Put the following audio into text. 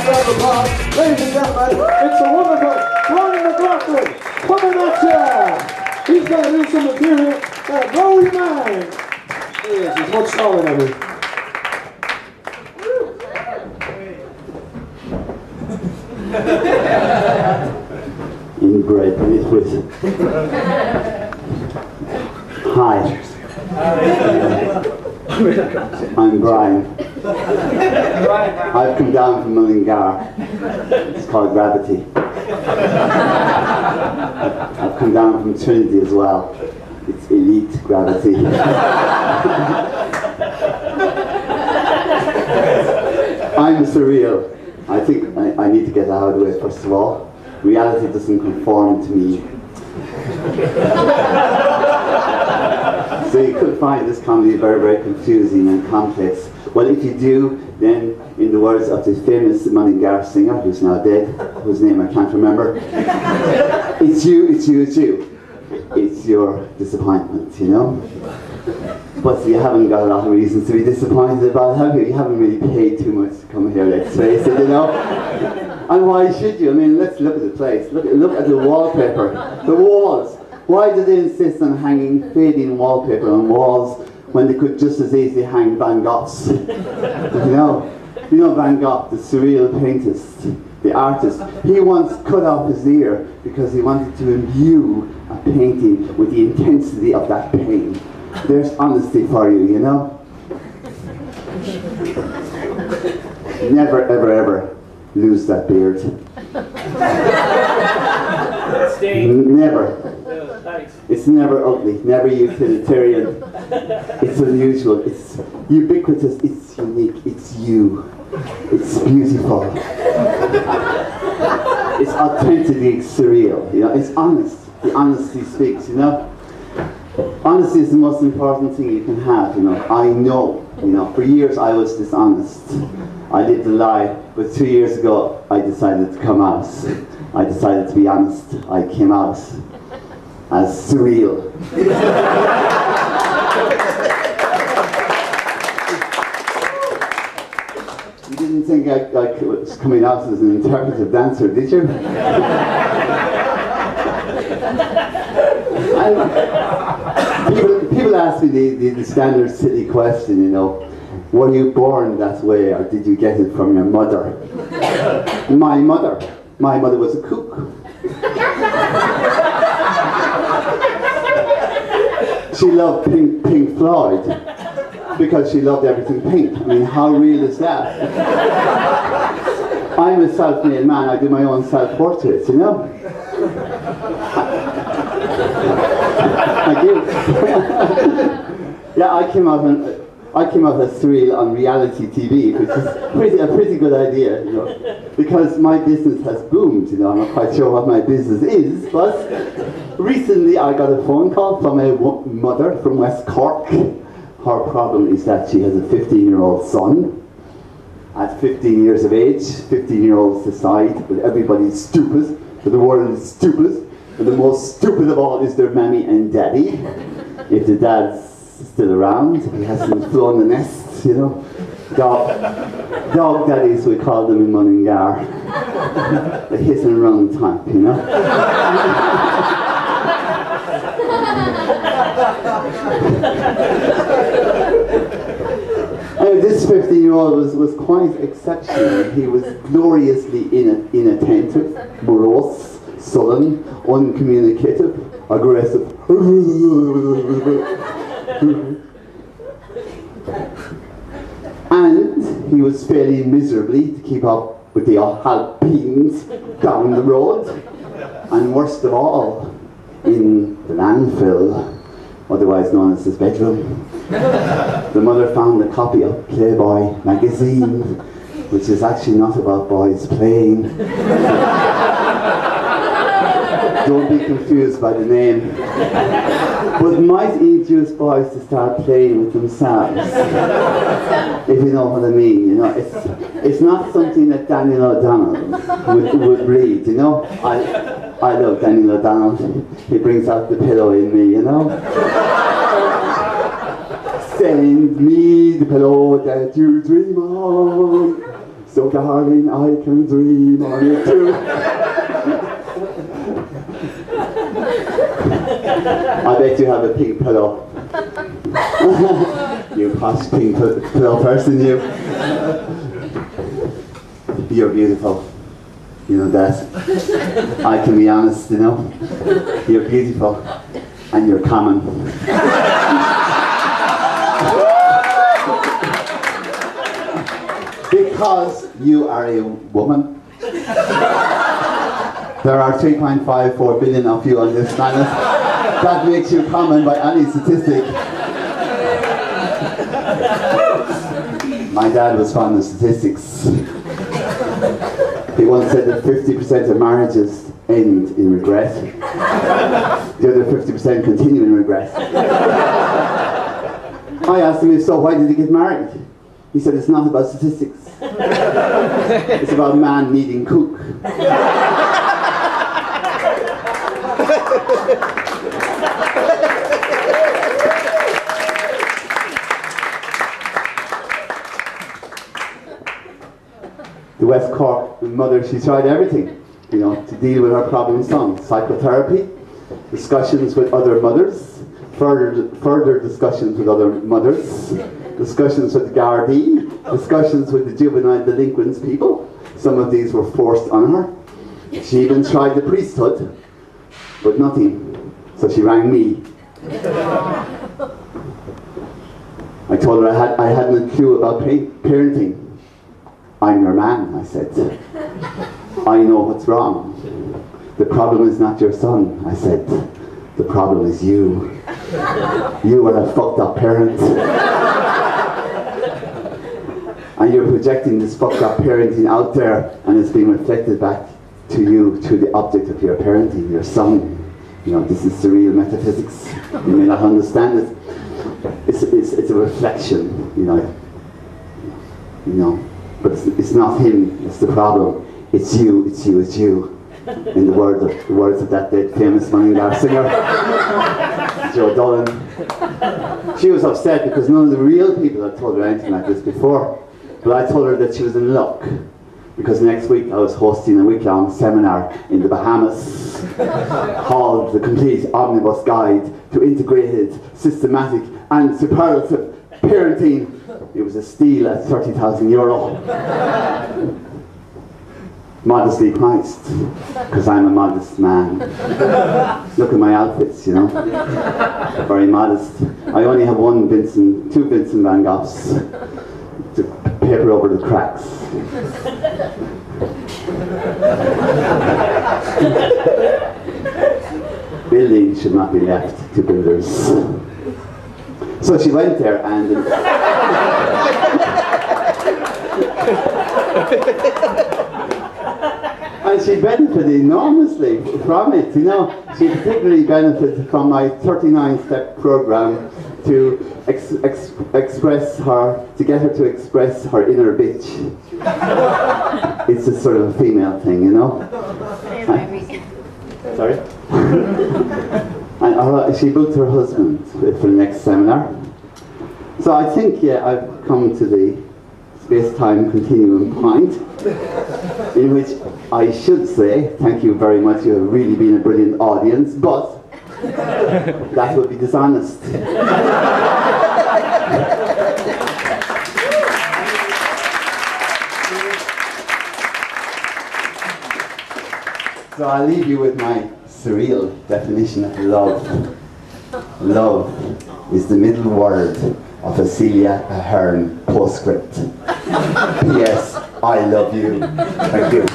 round of applause. Ladies and gentlemen, it's the wonderful McLoughlin coming at ya. He's going to do some material that'll blow your mind. He is. He's much taller than me. Inbred with Hi. I'm Brian. I've come down from Mullingar. It's called Gravity. I've come down from Trinity as well. It's elite gravity. I'm surreal. I think I need to get that out of the way first of all. Reality doesn't conform to me. So you could find this comedy very, very confusing and complex. Well, if you do, then in the words of the famous Mullingar singer, who's now dead, whose name I can't remember, it's you, it's you, it's you. It's your disappointment, you know? But you haven't got a lot of reasons to be disappointed about, have you? You haven't really paid too much to come here, let's face it, you know? And why should you? I mean, let's look at the place. Look at the wallpaper. The walls. Why do they insist on hanging fading wallpaper on walls when they could just as easily hang Van Goghs? You know Van Gogh, the surreal paintist, the artist. He once cut off his ear because he wanted to imbue a painting with the intensity of that pain. There's honesty for you, you know? Never, ever, ever lose that beard. Never. It's never ugly, never utilitarian. It's unusual, it's ubiquitous, it's unique, it's you. It's beautiful. It's authentically surreal, you know, it's honest. The honesty speaks, you know. Honesty is the most important thing you can have, you know. I know, you know, for years I was dishonest. I lived a lie, but 2 years ago I decided to come out. I decided to be honest. I came out as surreal. You didn't think I was coming out as an interpretive dancer, did you? People ask me the standard silly question, you know, were you born that way or did you get it from your mother? My mother was a cook. She loved Pink Floyd because she loved everything pink. I mean, how real is that? I'm a self-made man, I do my own self-portraits, you know? I do. Yeah, I came out as surreal on reality TV, which is a pretty good idea, you know, because my business has boomed, you know. I'm not quite sure what my business is, but recently I got a phone call from a mother from West Cork. Her problem is that she has a 15-year-old son. At 15 years of age, 15-year-olds decide that everybody's stupid, that the world is stupid, and the most stupid of all is their mammy and daddy. If the dad's still around, he hasn't flown the nest, you know. Dog daddies, we call them in Mullingar. The hit and run type, you know. This 15-year-old was quite exceptional. He was gloriously inattentive, morose, sullen, uncommunicative, aggressive. And he was failing miserably to keep up with the Alpines down the road. And worst of all, in the landfill, otherwise known as his bedroom, the mother found a copy of Playboy magazine, which is actually not about boys playing. Don't be confused by the name. But might induce boys to start playing with themselves. If you know what I mean, you know. It's not something that Daniel O'Donnell would read, you know. I love Daniel O'Donnell. He brings out the pillow in me, you know. Send me the pillow that you dream of. So darling, I can dream on it too. I bet you have a pink pillow. You posh pink pillow person, you. You're beautiful. You know that. I can be honest, you know. You're beautiful. And you're common. Because you are a woman. There are 3.54 billion of you on this planet. That makes you common by any statistic. My dad was fond of statistics. He once said that 50% of marriages end in regret. The other 50% continue in regret. I asked him, so why did he get married? He said, it's not about statistics. It's about man needing cook. The West Cork mother, she tried everything, you know, to deal with her problem son. Psychotherapy, discussions with other mothers, further discussions with other mothers, discussions with the Gardaí, discussions with the juvenile delinquents people. Some of these were forced on her. She even tried the priesthood, but nothing. So she rang me. I told her I hadn't a clue about parenting. I'm your man, I said. I know what's wrong. The problem is not your son, I said. The problem is you. You are a fucked up parent. And you're projecting this fucked up parenting out there, and it's being reflected back to you through the object of your parenting, your son. You know, this is surreal metaphysics. You may not understand it. It's a reflection, you know. But it's not him, it's the problem. It's you, it's you, it's you. In the words of that dead famous Mullingar singer, Joe Dolan. She was upset because none of the real people had told her anything like this before. But I told her that she was in luck. Because next week I was hosting a week-long seminar in the Bahamas called The Complete Omnibus Guide to Integrated, Systematic and Superlative Parenting. It was a steal at €30,000. Modestly priced, because I'm a modest man. Look at my outfits, you know. Very modest. I only have two Vincent van Goghs to paper over the cracks. Buildings should not be left to builders. So she went there and she benefited enormously from it, you know. She particularly benefited from my 39-step program to get her to express her inner bitch. It's a sort of a female thing, you know. Sorry? And she booked her husband for the next seminar. So I think, yeah, I've come to the space-time continuum point in which I should say, thank you very much, you have really been a brilliant audience, but that would be dishonest. So I'll leave you with my surreal definition of love. Love is the middle word of a Celia Ahern postscript. P.S. I love you. Thank you.